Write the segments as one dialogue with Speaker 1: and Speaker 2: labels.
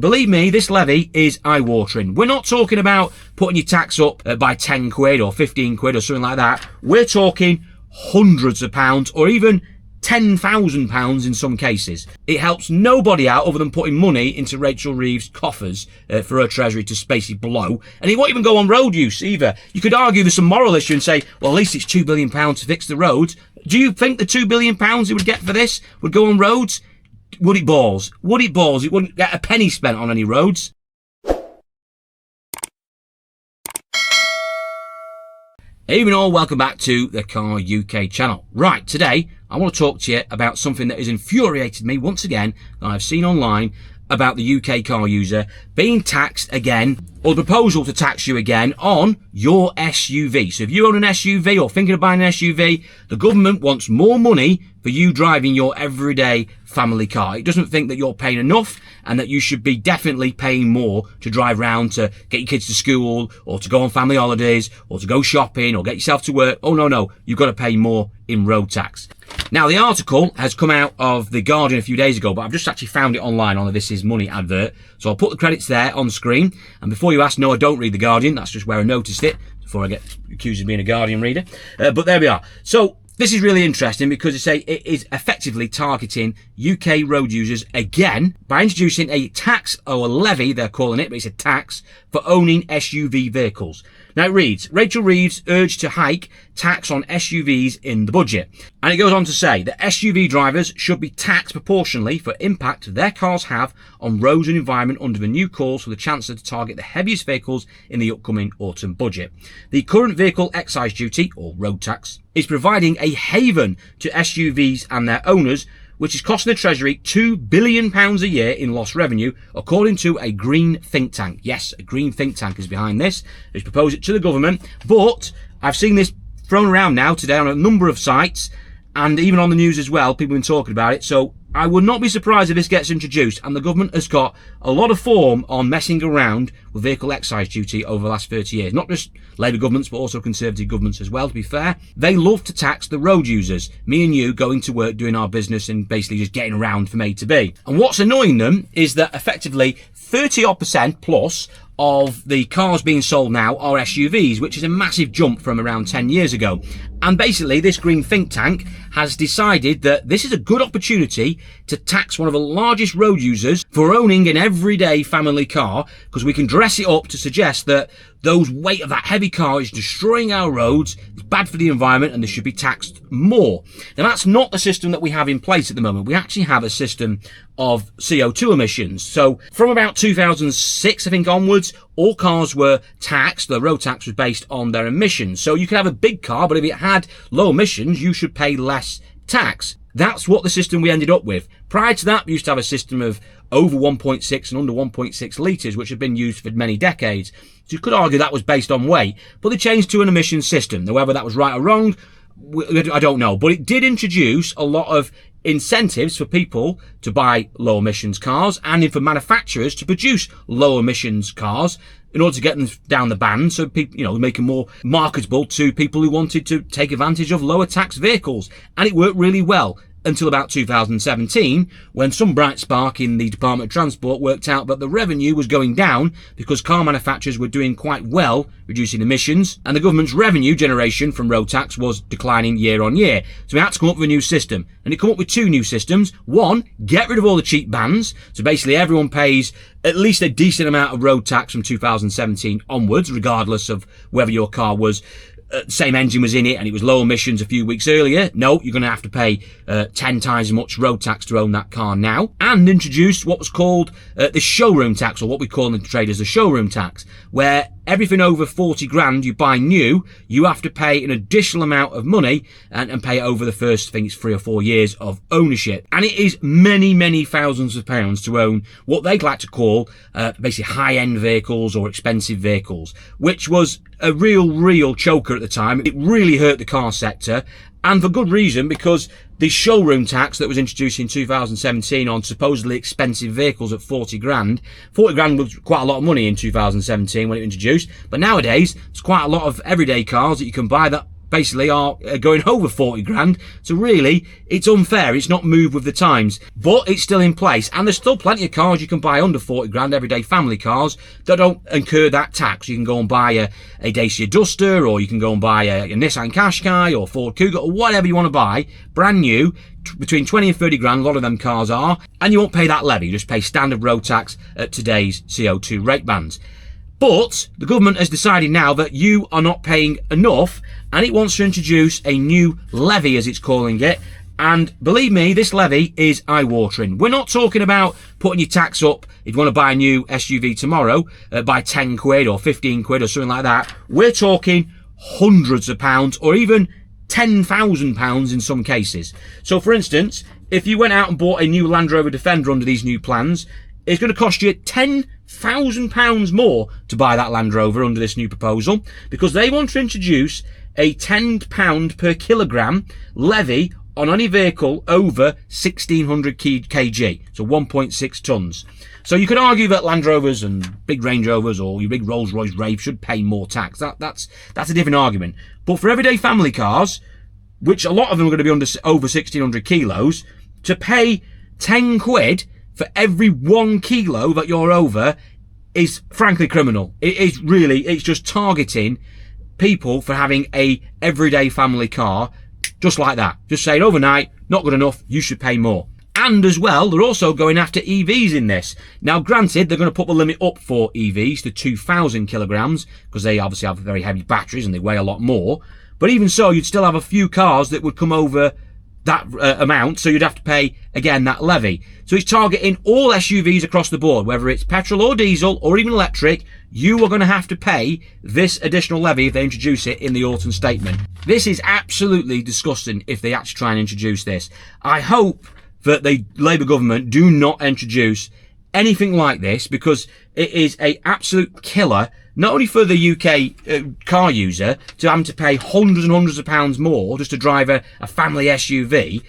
Speaker 1: Believe me, this levy is eye-watering. We're not talking about putting your tax up by 10 quid or 15 quid or something like that. We're talking hundreds of pounds or even £10,000 in some cases. It helps nobody out other than putting money into Rachel Reeves' coffers for her treasury to basically blow. And it won't even go on road use either. You could argue there's some moral issue and say, well, at least it's £2 billion to fix the roads. Do you think the £2 billion it would get for this would go on roads? Would it balls? Would it balls? It wouldn't get a penny spent on any roads. Hey all, welcome back to the Car UK channel. Right, today I want to talk to you about something that has infuriated me once again that I've seen online about the UK car user being taxed again, or the proposal to tax you again on your SUV. So if you own an SUV or thinking of buying an SUV, the government wants more money for you driving your everyday family car. It doesn't think that you're paying enough and that you should be definitely paying more to drive around to get your kids to school or to go on family holidays or to go shopping or get yourself to work. Oh no, you've got to pay more in road tax. Now the article has come out of The Guardian a few days ago, but I've just actually found it online on the This Is Money advert. So I'll put the credits there on screen. And before you ask, no, I don't read The Guardian. That's just where I noticed it before I get accused of being a Guardian reader. But there we are. So this is really interesting because it is effectively targeting UK road users again by introducing a tax or a levy, they're calling it, but it's a tax for owning SUV vehicles. Now it reads, Rachel Reeves urged to hike tax on SUVs in the budget. And it goes on to say that SUV drivers should be taxed proportionally for impact their cars have on roads and environment under the new calls for the Chancellor to target the heaviest vehicles in the upcoming autumn budget. The current vehicle excise duty, or road tax, is providing a haven to SUVs and their owners, which is costing the Treasury £2 billion a year in lost revenue, according to a green think tank. Yes, a green think tank is behind this. It's proposed it to the government, but I've seen this thrown around now today on a number of sites, and even on the news as well, people have been talking about it. So I would not be surprised if this gets introduced, and the government has got a lot of form on messing around with vehicle excise duty over the last 30 years. Not just Labour governments, but also Conservative governments as well, to be fair. They love to tax the road users, me and you going to work, doing our business and basically just getting around from A to B. And what's annoying them is that effectively 30% plus of the cars being sold now are SUVs, which is a massive jump from around 10 years ago. And basically this green think tank has decided that this is a good opportunity to tax one of the largest road users for owning an everyday family car, because we can dress it up to suggest that those weight of that heavy car is destroying our roads, it's bad for the environment, and they should be taxed more. Now that's not the system that we have in place at the moment. We actually have a system of CO2 emissions. So from about 2006, I think, onwards, all cars were taxed. The road tax was based on their emissions. So you could have a big car, but if it had low emissions, you should pay less tax. That's what the system we ended up with. Prior to that, we used to have a system of over 1.6 and under 1.6 litres, which had been used for many decades. So you could argue that was based on weight, but they changed to an emissions system. Now, whether that was right or wrong, I don't know. But it did introduce a lot of incentives for people to buy low emissions cars and for manufacturers to produce low emissions cars in order to get them down the band, so people, make them more marketable to people who wanted to take advantage of lower tax vehicles. And it worked really well until about 2017, when some bright spark in the Department of Transport worked out that the revenue was going down because car manufacturers were doing quite well reducing emissions, and the government's revenue generation from road tax was declining year on year. So we had to come up with a new system, and it came up with two new systems. One, get rid of all the cheap bands, so basically everyone pays at least a decent amount of road tax from 2017 onwards, regardless of whether your car was same engine was in it and it was low emissions a few weeks earlier. No, you're going to have to pay 10 times as much road tax to own that car now. And introduced what was called the showroom tax, or what we call in the trade as the showroom tax, where everything over 40 grand you buy new, you have to pay an additional amount of money and pay it over the first, I think it's 3 or 4 years of ownership. And it is many, many thousands of pounds to own what they'd like to call basically high-end vehicles or expensive vehicles, which was a real choker at the time. It really hurt the car sector, and for good reason, because the showroom tax that was introduced in 2017 on supposedly expensive vehicles at 40 grand was quite a lot of money in 2017 when it was introduced, but nowadays there's quite a lot of everyday cars that you can buy that basically are going over 40 grand. So really, it's unfair. It's not moved with the times, but it's still in place. And there's still plenty of cars you can buy under 40 grand, everyday family cars, that don't incur that tax. You can go and buy a Dacia Duster, or you can go and buy a Nissan Qashqai or Ford Kuga, or whatever you want to buy, brand new, between 20 and 30 grand, a lot of them cars are, and you won't pay that levy. You just pay standard road tax at today's CO2 rate bands. But the government has decided now that you are not paying enough, and it wants to introduce a new levy, as it's calling it. And believe me, this levy is eye-watering. We're not talking about putting your tax up if you want to buy a new SUV tomorrow by 10 quid or 15 quid or something like that. We're talking hundreds of pounds, or even £10,000 in some cases. So for instance, if you went out and bought a new Land Rover Defender under these new plans, it's going to cost you £10,000 more to buy that Land Rover under this new proposal, because they want to introduce a £10 per kilogram levy on any vehicle over 1600 kg, so 1.6 tons. So you could argue that Land Rovers and big Range Rovers or your big Rolls-Royce Wraith should pay more tax. That's a different argument. But for everyday family cars, which a lot of them are going to be over 1600 kilos, to pay 10 quid for every 1 kilo that you're over is frankly criminal. It's just targeting people for having a everyday family car, just like that. Just saying overnight, not good enough, you should pay more. And as well, they're also going after EVs in this. Now, granted, they're going to put the limit up for EVs to 2,000 kilograms, because they obviously have very heavy batteries and they weigh a lot more. But even so, you'd still have a few cars that would come over that amount, so you'd have to pay, again, that levy. So it's targeting all SUVs across the board, whether it's petrol or diesel or even electric. You are going to have to pay this additional levy if they introduce it in the autumn statement. This is absolutely disgusting if they actually try and introduce this. I hope that the Labour government do not introduce anything like this, because it is an absolute killer, not only for the UK car user to having to pay hundreds and hundreds of pounds more just to drive a family SUV,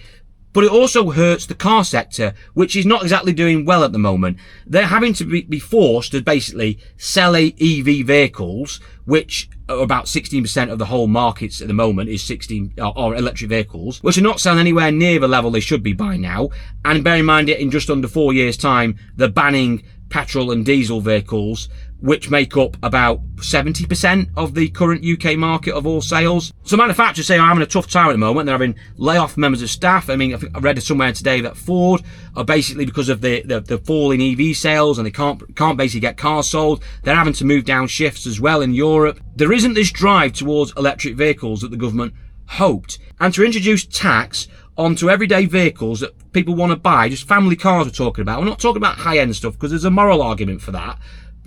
Speaker 1: but it also hurts the car sector, which is not exactly doing well at the moment. They're having to be forced to basically sell EV vehicles, which are about 16% of the whole markets at the moment is are electric vehicles, which are not selling anywhere near the level they should be by now. And bear in mind, in just under 4 years' time, they're banning petrol and diesel vehicles, which make up about 70% of the current UK market of all sales. So manufacturers say, I'm having a tough time at the moment. They're having layoff members of staff. I mean, I read somewhere today that Ford are basically, because of the fall in EV sales, and they can't basically get cars sold, they're having to move down shifts as well in Europe. There isn't this drive towards electric vehicles that the government hoped. And to introduce tax onto everyday vehicles that people want to buy, just family cars we're talking about. We're not talking about high-end stuff, because there's a moral argument for that.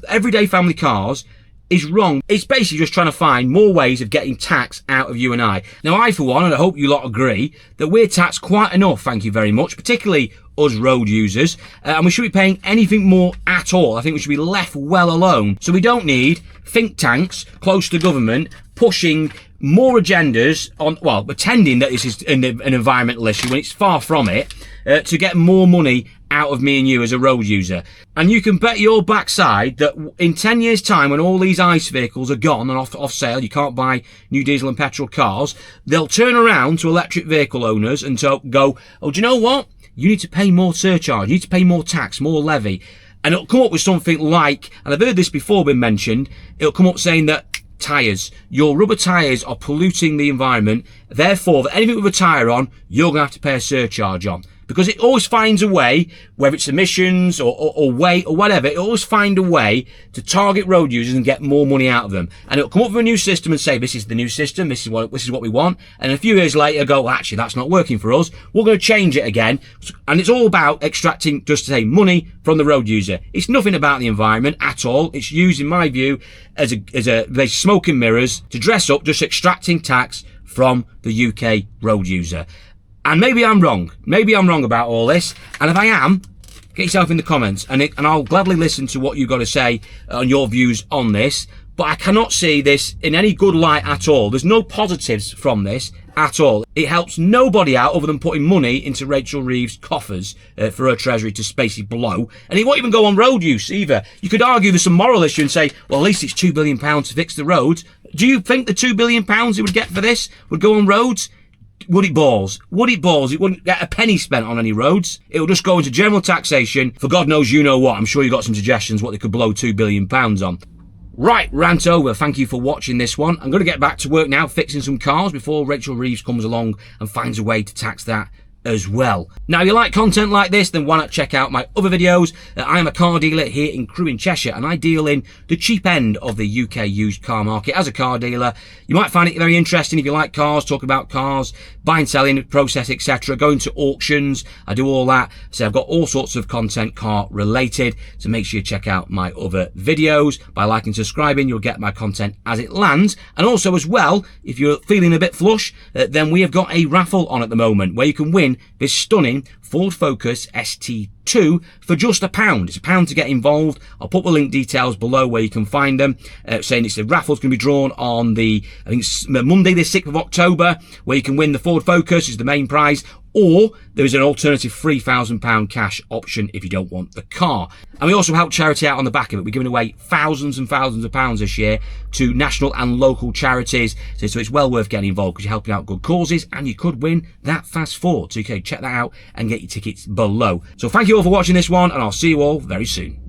Speaker 1: Everyday family cars is wrong. It's basically just trying to find more ways of getting tax out of you and I. Now, I, for one, and I hope you lot agree, that we're taxed quite enough, thank you very much, particularly us road users, and we shouldn't be paying anything more at all. I think we should be left well alone. So we don't need think tanks close to government pushing more agendas on, well, pretending that this is an environmental issue when it's far from it, to get more money out of me and you as a road user. And you can bet your backside that in 10 years' time, when all these ICE vehicles are gone and off sale, you can't buy new diesel and petrol cars, they'll turn around to electric vehicle owners and go, oh, do you know what? You need to pay more surcharge, you need to pay more tax, more levy. And it'll come up with something like, and I've heard this before been mentioned, it'll come up saying that tyres, your rubber tyres are polluting the environment, therefore, that anything with a tyre on, you're going to have to pay a surcharge on. Because it always finds a way, whether it's emissions or weight or whatever, it always finds a way to target road users and get more money out of them. And it'll come up with a new system and say, this is the new system, this is what we want. And a few years later go, well, actually, that's not working for us. We're going to change it again. And it's all about extracting, just to say, money from the road user. It's nothing about the environment at all. It's used, in my view, as they smoke and mirrors to dress up, just extracting tax from the UK road user. And maybe I'm wrong. Maybe I'm wrong about all this. And if I am, get yourself in the comments, and I'll gladly listen to what you've got to say on your views on this. But I cannot see this in any good light at all. There's no positives from this at all. It helps nobody out other than putting money into Rachel Reeves' coffers for her treasury to basically blow. And it won't even go on road use either. You could argue there's some moral issue and say, well, at least it's £2 billion to fix the roads. Do you think the £2 billion it would get for this would go on roads? Would it balls? Would it balls? It wouldn't get a penny spent on any roads. It would just go into general taxation for God knows you know what. I'm sure you got some suggestions what they could blow £2 billion on. Right, rant over. Thank you for watching this one. I'm going to get back to work now, fixing some cars before Rachel Reeves comes along and finds a way to tax that as well. Now, if you like content like this, then why not check out my other videos? I am a car dealer here in Crewe in Cheshire, and I deal in the cheap end of the UK used car market as a car dealer. You might find it very interesting if you like cars, talk about cars, buying, selling, process, etc. Going to auctions, I do all that. So I've got all sorts of content car related, so make sure you check out my other videos. By liking and subscribing, you'll get my content as it lands. And also as well, if you're feeling a bit flush, then we have got a raffle on at the moment where you can win this stunning Ford Focus ST2 for just £1. It's £1 to get involved. I'll put the link details below where you can find them, saying it's the raffle's going to be drawn on I think it's Monday the 6th of October, where you can win the Ford Focus is the main prize, or there is an alternative £3,000 cash option if you don't want the car. And we also help charity out on the back of it. We're giving away thousands and thousands of pounds this year to national and local charities. So it's well worth getting involved because you're helping out good causes and you could win that fast Ford. So you can check that out and get your tickets below. So thank you all for watching this one, and I'll see you all very soon.